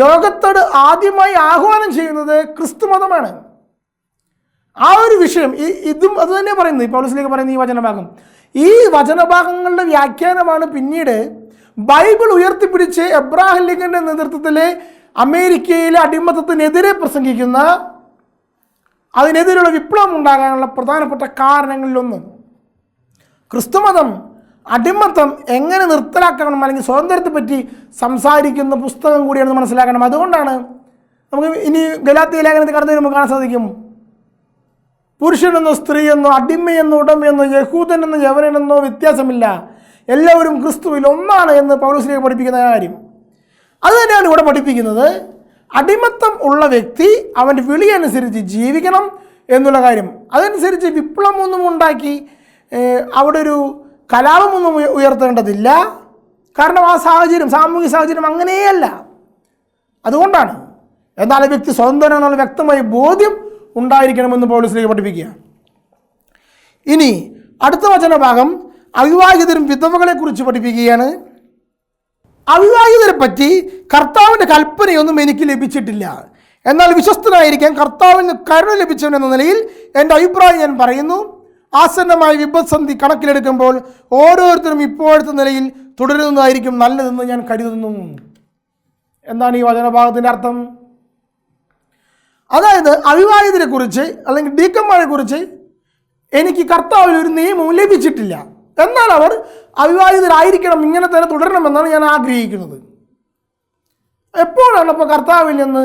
ലോകത്തോട് ആദ്യമായി ആഹ്വാനം ചെയ്യുന്നത് ക്രിസ്തു മതമാണ്. ആ ഒരു വിഷയം ഇതും അത് തന്നെ പറയുന്നത്. ഈ പൗലോസിലേക്ക് പറയുന്ന ഈ വചനഭാഗം, ഈ വചനഭാഗങ്ങളുടെ വ്യാഖ്യാനമാണ് പിന്നീട് ബൈബിൾ ഉയർത്തിപ്പിടിച്ച് എബ്രഹാം ലിങ്കന്റെ നേതൃത്വത്തിൽ അമേരിക്കയിലെ അടിമത്തത്തിനെതിരെ പ്രസംഗിക്കുന്ന, അതിനെതിരെയുള്ള വിപ്ലവം ഉണ്ടാകാനുള്ള പ്രധാനപ്പെട്ട കാരണങ്ങളിലൊന്ന് ക്രിസ്തുമതം അടിമത്തം എങ്ങനെ നിർത്തലാക്കണം അല്ലെങ്കിൽ സ്വാതന്ത്ര്യത്തെ പറ്റി സംസാരിക്കുന്ന പുസ്തകം കൂടിയാണെന്ന് മനസ്സിലാക്കണം. അതുകൊണ്ടാണ് നമുക്ക് ഇനി ഗലാത്യ ലേഖനത്തിൽ കടന്നു വരുമ്പോൾ കാണാൻ സാധിക്കും, പുരുഷനെന്നോ സ്ത്രീയെന്നോ അടിമയെന്നോ ഉടമയെന്നോ യഹൂദനെന്നോ യവനനെന്നോ വ്യത്യാസമില്ല, എല്ലാവരും ക്രിസ്തുവിൽ ഒന്നാണ് എന്ന് പൗലോസിലേക്ക് പഠിപ്പിക്കുന്ന കാര്യം. അത് തന്നെയാണ് ഇവിടെ പഠിപ്പിക്കുന്നത്. അടിമത്തം ഉള്ള വ്യക്തി അവൻ്റെ വിളി അനുസരിച്ച് ജീവിക്കണം എന്നുള്ള കാര്യം. അതനുസരിച്ച് വിപ്ലവമൊന്നും ഉണ്ടാക്കി അവിടെ ഒരു കലാപമൊന്നും ഉയർത്തേണ്ടതില്ല. കാരണം ആ സാഹചര്യം, സാമൂഹിക സാഹചര്യം അങ്ങനെയല്ല. അതുകൊണ്ടാണ്. എന്നാൽ വ്യക്തി സ്വതന്ത്രം എന്നുള്ള വ്യക്തമായ ബോധ്യം ഉണ്ടായിരിക്കണമെന്ന് പൗലോസിലേക്ക് പഠിപ്പിക്കുക. ഇനി അടുത്ത വചനഭാഗം അവിവാഹിതരും വിധവകളെ കുറിച്ച് പഠിപ്പിക്കുകയാണ്. അവിവാഹിതരെ പറ്റി കർത്താവിൻ്റെ കൽപ്പനയൊന്നും എനിക്ക് ലഭിച്ചിട്ടില്ല. എന്നാൽ വിശ്വസ്തനായിരിക്കാൻ കർത്താവിന് കരുണ ലഭിച്ചവൻ എന്ന നിലയിൽ എൻ്റെ അഭിപ്രായം ഞാൻ പറയുന്നു. ആസന്നമായ വിപത്സന്ധി കണക്കിലെടുക്കുമ്പോൾ ഓരോരുത്തരും ഇപ്പോഴത്തെ നിലയിൽ തുടരുന്നതായിരിക്കും നല്ലതെന്ന് ഞാൻ കരുതുന്നു. എന്താണ് ഈ വചനഭാഗത്തിൻ്റെ അർത്ഥം? അതായത് അവിവാഹിതരെ കുറിച്ച് അല്ലെങ്കിൽ ഡീക്കന്മാരെ കുറിച്ച് എനിക്ക് കർത്താവിൽ ഒരു നിയമവും ലഭിച്ചിട്ടില്ല. എന്നാൽ അവർ അവിവാഹിതരായിരിക്കണം, ഇങ്ങനെ തന്നെ തുടരണമെന്നാണ് ഞാൻ ആഗ്രഹിക്കുന്നത്. എപ്പോഴാണ് അപ്പോൾ കർത്താവിൽ നിന്ന്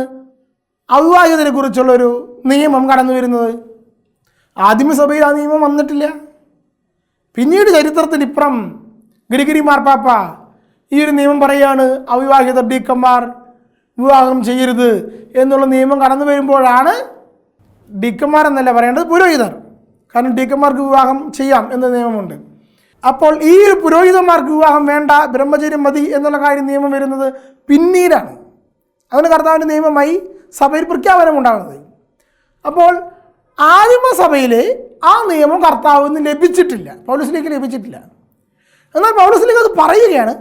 അവിവാഹിതരെ കുറിച്ചുള്ളൊരു നിയമം കടന്നു വരുന്നത്? ആദിമസഭയിൽ ആ നിയമം വന്നിട്ടില്ല. പിന്നീട് ചരിത്രത്തിനിപ്പുറം ഗ്രിഗറി മാർപ്പാപ്പ ഈ ഒരു നിയമം പറയുകയാണ്, അവിവാഹിത ഡീക്കന്മാർ വിവാഹം ചെയ്യരുത് എന്നുള്ള നിയമം കടന്നു വരുമ്പോഴാണ് ഡീക്കന്മാരെന്നല്ല പറയേണ്ടത്, പുരോഹിതർ. കാരണം ഡീക്കന്മാർക്ക് വിവാഹം ചെയ്യാം എന്ന നിയമമുണ്ട്. അപ്പോൾ ഈ ഒരു പുരോഹിതന്മാർക്ക് വിവാഹം വേണ്ട, ബ്രഹ്മചര്യം മതി എന്നുള്ള കാര്യം നിയമം വരുന്നത് പിന്നീടാണ്. അങ്ങനെ കർത്താവിൻ്റെ നിയമമായി സഭയിൽ പ്രഖ്യാപനം ഉണ്ടാകുന്നത്. അപ്പോൾ ആദിമസഭയിൽ ആ നിയമം കർത്താവിന് ലഭിച്ചിട്ടില്ല, പൗലോസിലേക്ക് ലഭിച്ചിട്ടില്ല. എന്നാൽ പൗലോസിലേക്ക് അത് പറയുകയാണ്,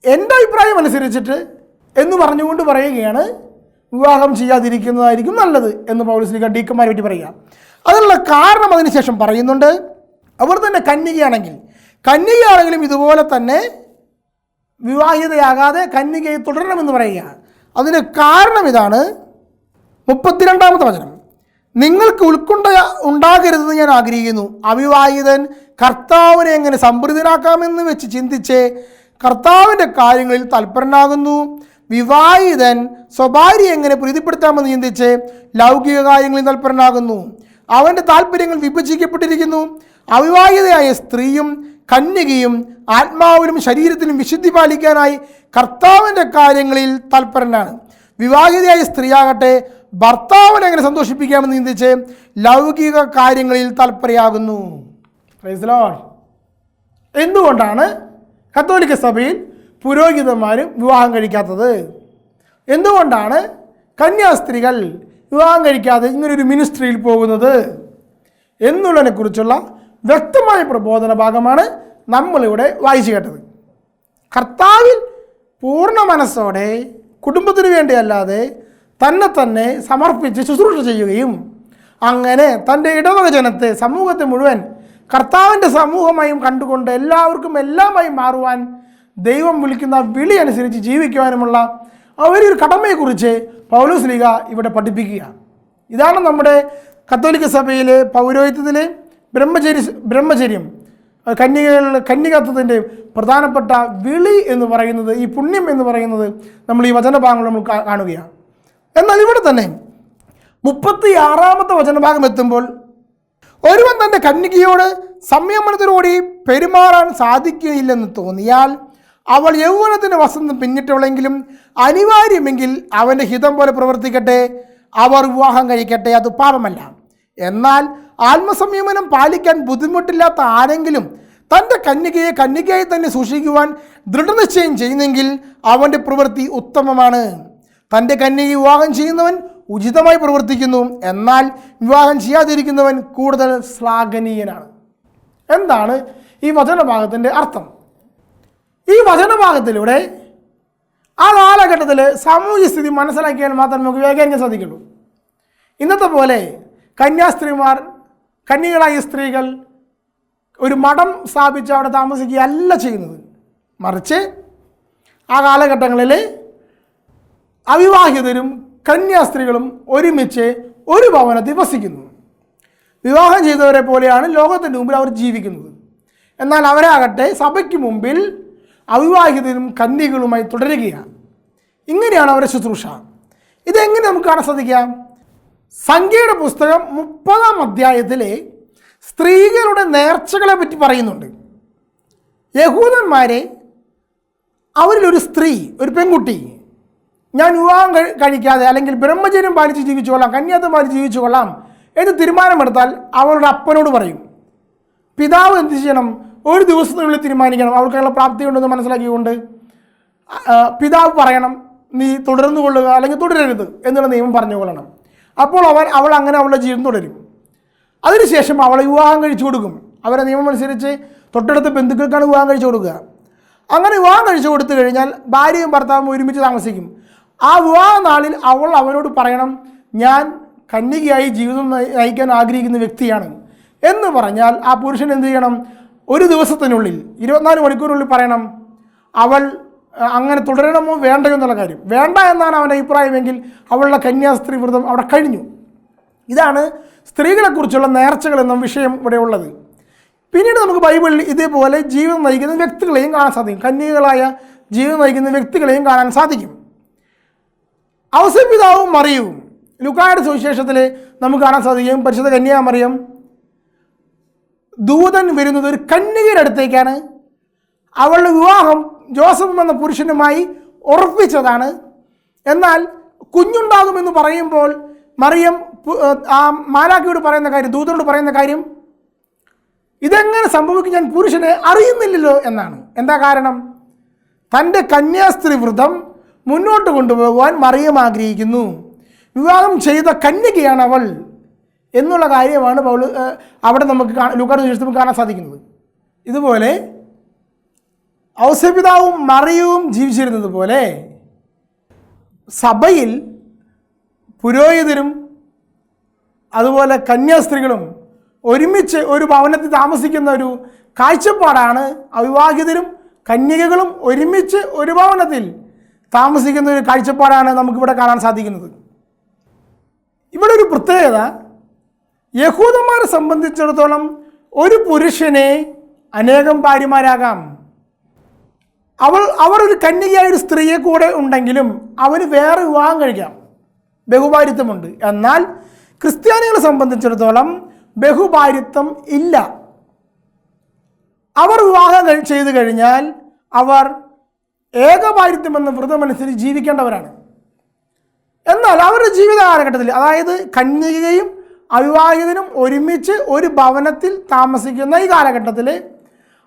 എൻ്റെ അഭിപ്രായം അനുസരിച്ചിട്ട് എന്ന് പറഞ്ഞുകൊണ്ട് പറയുകയാണ്, വിവാഹം ചെയ്യാതിരിക്കുന്നതായിരിക്കും നല്ലത് എന്ന് പൗലോസിലേക്ക് ഡീക്കന്മാരെ പറ്റി പറയുക. അതിനുള്ള കാരണം അതിനുശേഷം പറയുന്നുണ്ട്. അവർ തന്നെ കന്യകയാണെങ്കിലും ഇതുപോലെ തന്നെ വിവാഹിതയാകാതെ കന്യകയെ തുടരണമെന്ന് പറയുക. അതിന് കാരണം ഇതാണ്. 32-ാമത്തെ വചനം, നിങ്ങൾക്ക് ഉത്കണ്ഠ ഉണ്ടാകരുതെന്ന് ഞാൻ ആഗ്രഹിക്കുന്നു. അവിവാഹിതൻ കർത്താവിനെ എങ്ങനെ സംപ്രീതനാക്കാമെന്ന് വെച്ച് ചിന്തിച്ച് കർത്താവിൻ്റെ കാര്യങ്ങളിൽ തൽപരനാകുന്നു. വിവാഹിതൻ സ്വഭാര്യ എങ്ങനെ പ്രീതിപ്പെടുത്താമെന്ന് ചിന്തിച്ച് ലൗകിക കാര്യങ്ങളിൽ തൽപരനാകുന്നു. അവൻ്റെ താല്പര്യങ്ങൾ വിഭജിക്കപ്പെട്ടിരിക്കുന്നു. അവിവാഹിതയായ സ്ത്രീയും കന്യകയും ആത്മാവിലും ശരീരത്തിലും വിശുദ്ധി പാലിക്കാനായി കർത്താവിൻ്റെ കാര്യങ്ങളിൽ തൽപരനാണ്. വിവാഹിതയായ സ്ത്രീയാകട്ടെ ഭർത്താവിനെ എങ്ങനെ സന്തോഷിപ്പിക്കാമെന്ന് ചിന്തിച്ച് ലൗകിക കാര്യങ്ങളിൽ തൽപരയാകുന്നു. Praise the Lord. എന്തുകൊണ്ടാണ് കത്തോലിക്ക സഭയിൽ പുരോഹിതന്മാരും വിവാഹം കഴിക്കാത്തത്? എന്തുകൊണ്ടാണ് കന്യാസ്ത്രീകൾ വിവാഹം കഴിക്കാതെ ഇങ്ങനൊരു മിനിസ്ട്രിയിൽ പോകുന്നത് എന്നുള്ളതിനെക്കുറിച്ചുള്ള വ്യക്തമായ പ്രബോധന ഭാഗമാണ് നമ്മളിവിടെ വായിച്ചു കേട്ടത്. കർത്താവിൽ പൂർണ്ണ മനസ്സോടെ കുടുംബത്തിന് വേണ്ടിയല്ലാതെ തന്നെ സമർപ്പിച്ച് ശുശ്രൂഷ ചെയ്യുകയും അങ്ങനെ തൻ്റെ ഇടവക ജനത്തെ, സമൂഹത്തെ മുഴുവൻ കർത്താവിൻ്റെ സമൂഹമായും കണ്ടുകൊണ്ട് എല്ലാവർക്കും എല്ലാമായി മാറുവാൻ ദൈവം വിളിക്കുന്ന വിളി അനുസരിച്ച് ജീവിക്കുവാനുമുള്ള ഒരു കടമയെക്കുറിച്ച് പൗലോസ് ലീഗ ഇവിടെ പഠിപ്പിക്കുക. ഇതാണ് നമ്മുടെ കത്തോലിക്ക സഭയിലെ പൗരോഹിത്യത്തിലെ ബ്രഹ്മചര്യം കന്യകത്വത്തിൻ്റെ പ്രധാനപ്പെട്ട വിളി എന്ന് പറയുന്നത്, ഈ പുണ്യം എന്ന് പറയുന്നത് നമ്മൾ ഈ വചനഭാഗങ്ങൾ നമ്മൾ കാണുകയാണ്. എന്നാൽ ഇവിടെ തന്നെ 36-ാമത്തെ വചനഭാഗം എത്തുമ്പോൾ, ഒരുവൻ തൻ്റെ കന്യകയോട് സംയമനത്തിലൂടെ പെരുമാറാൻ സാധിക്കുകയില്ലെന്ന് തോന്നിയാൽ അവൾ യൗവനത്തിൻ്റെ വസന്തം പിന്നിട്ടുള്ളെങ്കിലും അനിവാര്യമെങ്കിൽ അവൻ്റെ ഹിതം പോലെ പ്രവർത്തിക്കട്ടെ, അവർ വിവാഹം കഴിക്കട്ടെ, അത് പാപമല്ല. എന്നാൽ ആത്മസംയമനം പാലിക്കാൻ ബുദ്ധിമുട്ടില്ലാത്ത ആരെങ്കിലും തൻ്റെ കന്യകയായി തന്നെ സൂക്ഷിക്കുവാൻ ദൃഢനിശ്ചയം ചെയ്യുന്നെങ്കിൽ അവൻ്റെ പ്രവൃത്തി ഉത്തമമാണ്. തൻ്റെ കന്യകയെ വിവാഹം ചെയ്യുന്നവൻ ഉചിതമായി പ്രവർത്തിക്കുന്നു, എന്നാൽ വിവാഹം ചെയ്യാതിരിക്കുന്നവൻ കൂടുതൽ ശ്ലാഘനീയനാണ്. എന്താണ് ഈ വചനഭാഗത്തിൻ്റെ അർത്ഥം? ഈ വചനഭാഗത്തിലൂടെ ആ കാലഘട്ടത്തിൽ സാമൂഹ്യ സ്ഥിതി മനസ്സിലാക്കിയാൽ മാത്രമേ നമുക്ക് വ്യാഖ്യാനിക്കാൻ സാധിക്കുള്ളൂ. ഇന്നത്തെ പോലെ കന്യാസ്ത്രീമാർ, കന്യകളായ സ്ത്രീകൾ ഒരു മഠം സ്ഥാപിച്ച് അവിടെ താമസിക്കുകയല്ല ചെയ്യുന്നത്. മറിച്ച് ആ കാലഘട്ടങ്ങളിൽ അവിവാഹിതരും കന്യാസ്ത്രീകളും ഒരുമിച്ച് ഒരു ഭവനത്തിൽ വസിക്കുന്നു. വിവാഹം ചെയ്തവരെ പോലെയാണ് ലോകത്തിൻ്റെ മുമ്പിൽ അവർ ജീവിക്കുന്നത്. എന്നാൽ അവരാകട്ടെ സഭയ്ക്ക് മുമ്പിൽ അവിവാഹിതരും കന്യകളുമായി തുടരുകയാണ്. ഇങ്ങനെയാണ് അവരുടെ ശുശ്രൂഷ. ഇതെങ്ങനെ നമുക്ക് കാണാൻ സാധിക്കാം? സംഖ്യയുടെ പുസ്തകം 30-ാം അധ്യായത്തിലെ സ്ത്രീകളുടെ നേർച്ചകളെ പറ്റി പറയുന്നുണ്ട്. യഹൂദന്മാരെ അവരിലൊരു സ്ത്രീ, ഒരു പെൺകുട്ടി, ഞാൻ വിവാഹം കഴിക്കാതെ അല്ലെങ്കിൽ ബ്രഹ്മചര്യം പാലിച്ച് ജീവിച്ചുകൊള്ളാം, കന്യാത്വം പാലിച്ച് ജീവിച്ചുകൊള്ളാം എന്ന് തീരുമാനമെടുത്താൽ അവളുടെ അപ്പനോട് പറയും. പിതാവ് എന്ത് ചെയ്യണം? ഒരു ദിവസത്തിനുള്ളിൽ തീരുമാനിക്കണം. അവൾക്കുള്ള പ്രാപ്തിയുണ്ടെന്ന് മനസ്സിലാക്കിക്കൊണ്ട് പിതാവ് പറയണം, നീ തുടർന്നു കൊള്ളുക അല്ലെങ്കിൽ തുടരരുത് എന്നുള്ള നിയമം പറഞ്ഞുകൊള്ളണം. അപ്പോൾ അവൾ അങ്ങനെ അവളുടെ ജീവിതം തുടരും. അതിനുശേഷം അവളെ വിവാഹം കഴിച്ചു കൊടുക്കും. അവരുടെ നിയമം അനുസരിച്ച് തൊട്ടടുത്ത ബന്ധുക്കൾക്കാണ് വിവാഹം കഴിച്ചു കൊടുക്കുക. അങ്ങനെ വിവാഹം കഴിച്ചു കൊടുത്തു കഴിഞ്ഞാൽ ഭാര്യയും ഭർത്താവും ഒരുമിച്ച് താമസിക്കും. ആ വിവാഹ നാളിൽ അവൾ അവനോട് പറയണം, ഞാൻ കന്യകയായി ജീവിതം നയിക്കാൻ ആഗ്രഹിക്കുന്ന വ്യക്തിയാണ് എന്ന് പറഞ്ഞാൽ ആ പുരുഷൻ എന്ത് ചെയ്യണം? ഒരു ദിവസത്തിനുള്ളിൽ 24 മണിക്കൂറിനുള്ളിൽ പറയണം അവൾ അങ്ങനെ തുടരണമോ വേണ്ടയോ എന്നുള്ള കാര്യം. വേണ്ട എന്നാണ് അവൻ്റെ അഭിപ്രായമെങ്കിൽ അവളുടെ കന്യാസ്ത്രീ വ്രതം അവിടെ കഴിഞ്ഞു. ഇതാണ് സ്ത്രീകളെക്കുറിച്ചുള്ള നേർച്ചകൾ എന്ന വിഷയം ഇവിടെ ഉള്ളത്. പിന്നീട് നമുക്ക് ബൈബിളിൽ ഇതേപോലെ ജീവിതം നയിക്കുന്ന വ്യക്തികളെയും കാണാൻ സാധിക്കും. കന്യകളായ ജീവിതം നയിക്കുന്ന വ്യക്തികളെയും കാണാൻ സാധിക്കും. ഔസേപ്പിതാവും മറിയവും ലൂക്കായുടെ സുവിശേഷത്തിൽ നമുക്ക് കാണാൻ സാധിക്കും. പരിശുദ്ധ കന്യാമറിയം ദൂതൻ വരുന്നത് ഒരു കന്യകയുടെ അടുത്തേക്കാണ്. അവളുടെ വിവാഹം ജോസഫ് എന്ന പുരുഷനുമായി ഉറപ്പിച്ചതാണ്. എന്നാൽ കുഞ്ഞുണ്ടാകുമെന്ന് പറയുമ്പോൾ മറിയം ആ മാലാഖയോട് പറയുന്ന കാര്യം, ദൂതനോട് പറയുന്ന കാര്യം, ഇതെങ്ങനെ സംഭവിക്കും, ഞാൻ പുരുഷനെ അറിയുന്നില്ലല്ലോ എന്നാണ്. എന്താ കാരണം? തൻ്റെ കന്യാസ്ത്രീ വ്രതം മുന്നോട്ട് കൊണ്ടുപോകുവാൻ മറിയം ആഗ്രഹിക്കുന്നു. വിവാഹം ചെയ്ത കന്യകയാണ് അവൾ എന്നുള്ള കാര്യമാണ് അവിടെ നമുക്ക് ലൂക്കായുടെ സുവിശേഷത്തിൽ കാണാൻ സാധിക്കുന്നത്. ഇതുപോലെ ഔസേപ്പിതാവും മറിയവും ജീവിച്ചിരുന്നത് പോലെ സഭയിൽ പുരോഹിതരും അതുപോലെ കന്യാസ്ത്രീകളും ഒരുമിച്ച് ഒരു ഭവനത്തിൽ താമസിക്കുന്ന ഒരു കാഴ്ചപ്പാടാണ് അവിവാഹിതരും കന്യകകളും ഒരുമിച്ച് ഒരു ഭവനത്തിൽ താമസിക്കുന്ന ഒരു കാഴ്ചപ്പാടാണ് നമുക്കിവിടെ കാണാൻ സാധിക്കുന്നത്. ഇവിടെ ഒരു പ്രത്യേകത, യഹൂദന്മാരെ സംബന്ധിച്ചിടത്തോളം ഒരു പുരുഷനെ അനേകം ഭാര്യമാരാകാം. അവർ ഒരു കന്യകയായ ഒരു സ്ത്രീയെ കൂടെ ഉണ്ടെങ്കിലും അവന് വേറെ വിവാഹം കഴിക്കാം, ബഹുഭാര്യത്വമുണ്ട്. എന്നാൽ ക്രിസ്ത്യാനികളെ സംബന്ധിച്ചിടത്തോളം ബഹുഭാര്യത്വം ഇല്ല. അവർ വിവാഹം ചെയ്തു കഴിഞ്ഞാൽ അവർ ഏകഭാര്യത്വം എന്ന വ്രതമനുസരിച്ച് ജീവിക്കേണ്ടവരാണ്. എന്നാൽ അവരുടെ ജീവിത കാലഘട്ടത്തിൽ, അതായത് കന്യകയും അവിവാഹിതനും ഒരുമിച്ച് ഒരു ഭവനത്തിൽ താമസിക്കുന്ന ഈ കാലഘട്ടത്തിൽ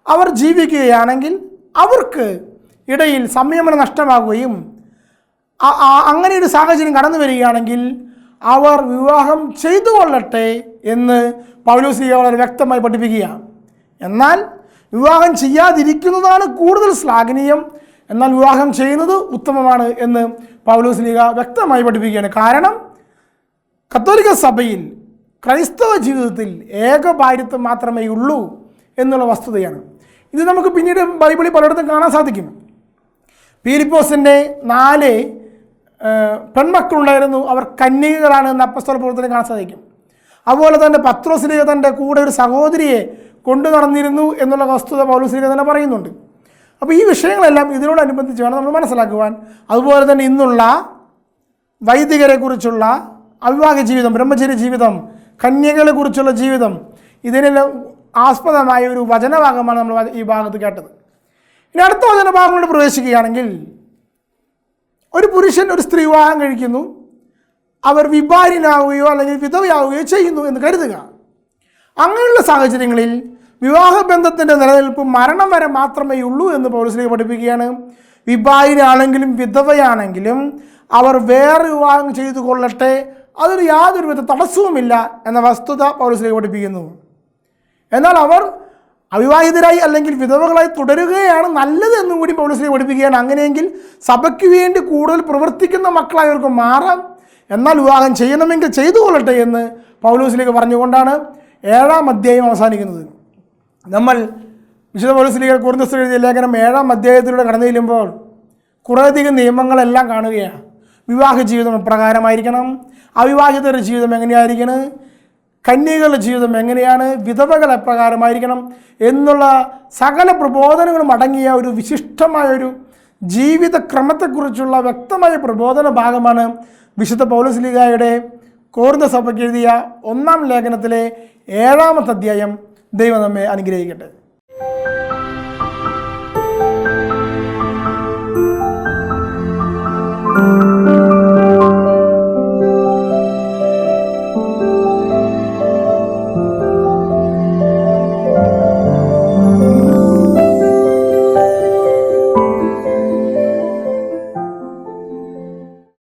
അവർ ജീവിക്കുകയാണെങ്കിൽ അവർക്ക് ഇടയിൽ സംയമനം നഷ്ടമാകുകയും അങ്ങനെ ഒരു സാഹചര്യം കടന്നു വരികയാണെങ്കിൽ അവർ വിവാഹം ചെയ്തു കൊള്ളട്ടെ എന്ന് പൗലോസ് വളരെ വ്യക്തമായി പഠിപ്പിക്കുകയാണ്. എന്നാൽ വിവാഹം ചെയ്യാതിരിക്കുന്നതാണ് കൂടുതൽ ശ്ലാഘനീയം, എന്നാൽ വിവാഹം ചെയ്യുന്നത് ഉത്തമമാണ് എന്ന് പൗലോസ് ലീഗ വ്യക്തമായി പഠിപ്പിക്കുകയാണ്. കാരണം കത്തോലിക്ക സഭയിൽ ക്രൈസ്തവ ജീവിതത്തിൽ ഏകഭാര്യത്വം മാത്രമേ ഉള്ളൂ എന്നുള്ള വസ്തുതയാണ്. ഇത് നമുക്ക് പിന്നീട് ബൈബിളിൽ പലയിടത്തും കാണാൻ സാധിക്കും. പീലിപ്പോസിൻ്റെ 4 പെൺമക്കളുണ്ടായിരുന്നു, അവർ കന്യകകളാണ് എന്ന് അപ്പസ്തോല പ്രവർത്തനം കാണാൻ സാധിക്കും. അതുപോലെ തന്നെ പത്രോസ് ലീഗ തൻ്റെ കൂടെ ഒരു സഹോദരിയെ കൊണ്ടു നടന്നിരുന്നു എന്നുള്ള വസ്തുത പൗലോസ് ലീഗ തന്നെ പറയുന്നുണ്ട്. അപ്പോൾ ഈ വിഷയങ്ങളെല്ലാം ഇതിനോടനുബന്ധിച്ച് വേണം നമ്മൾ മനസ്സിലാക്കുവാൻ. അതുപോലെ തന്നെ ഇന്നുള്ള വൈദികരെക്കുറിച്ചുള്ള അവിവാഹ ജീവിതം, ബ്രഹ്മചര്യ ജീവിതം, കന്യകളെക്കുറിച്ചുള്ള ജീവിതം, ഇതിനെല്ലാം ആസ്പദമായ ഒരു വചനഭാഗമാണ് നമ്മൾ ഈ ഭാഗത്ത് കേട്ടത്. ഇനി അടുത്ത വചനഭാഗങ്ങളോട് പ്രവേശിക്കുകയാണെങ്കിൽ, ഒരു പുരുഷൻ ഒരു സ്ത്രീ വിവാഹം കഴിക്കുന്നു, അവർ വിഭാര്യനാവുകയോ അല്ലെങ്കിൽ വിധവയാവുകയോ ചെയ്യുന്നു എന്ന് കരുതുക. അങ്ങനെയുള്ള സാഹചര്യങ്ങളിൽ വിവാഹബന്ധത്തിൻ്റെ നിലനിൽപ്പ് മരണം വരെ മാത്രമേ ഉള്ളൂ എന്ന് പൗലോസ് പഠിപ്പിക്കുകയാണ്. വിഭാര്യനാണെങ്കിലും വിധവയാണെങ്കിലും അവർ വേറെ വിവാഹം ചെയ്തു കൊള്ളട്ടെ, അതിന് യാതൊരു വിധ തടസ്സവുമില്ല എന്ന വസ്തുത പൗലോസ് പഠിപ്പിക്കുന്നു. എന്നാൽ അവർ അവിവാഹിതരായി അല്ലെങ്കിൽ വിധവകളായി തുടരുകയാണ് നല്ലത് എന്നും കൂടി പൗലോസ് പഠിപ്പിക്കുകയാണ്. അങ്ങനെയെങ്കിൽ സഭയ്ക്ക് വേണ്ടി കൂടുതൽ പ്രവർത്തിക്കുന്ന മക്കളായി അവർക്ക് മാറാം, എന്നാൽ വിവാഹം ചെയ്യണമെങ്കിൽ ചെയ്തു കൊള്ളട്ടെ എന്ന് പൗലോസിലേക്ക് പറഞ്ഞുകൊണ്ടാണ് 7-ാം അധ്യായം അവസാനിക്കുന്നത്. നമ്മൾ വിശുദ്ധ പൗലോസ് കൊരിന്ത്യർ എഴുതിയ ലേഖനം 7-ാം അധ്യായത്തിലൂടെ കടന്നു ചെല്ലുമ്പോൾ കുറേയധികം നിയമങ്ങളെല്ലാം കാണുകയാണ്. വിവാഹ ജീവിതം എപ്രകാരമായിരിക്കണം, അവിവാഹിതരുടെ ജീവിതം എങ്ങനെയായിരിക്കണം, കന്യകളുടെ ജീവിതം എങ്ങനെയാണ്, വിധവകൾ എപ്രകാരമായിരിക്കണം എന്നുള്ള സകല പ്രബോധനങ്ങളും അടങ്ങിയ ഒരു വിശിഷ്ടമായൊരു ജീവിതക്രമത്തെക്കുറിച്ചുള്ള വ്യക്തമായ പ്രബോധന ഭാഗമാണ് വിശുദ്ധ പൗലോസ് കൊരിന്ത്യർ സഭയ്ക്ക് എഴുതിയ 1-ാം ലേഖനത്തിലെ 7-ാമത്തെ അധ്യായം. ദൈവം നമ്മെ അനുഗ്രഹിക്കട്ടെ.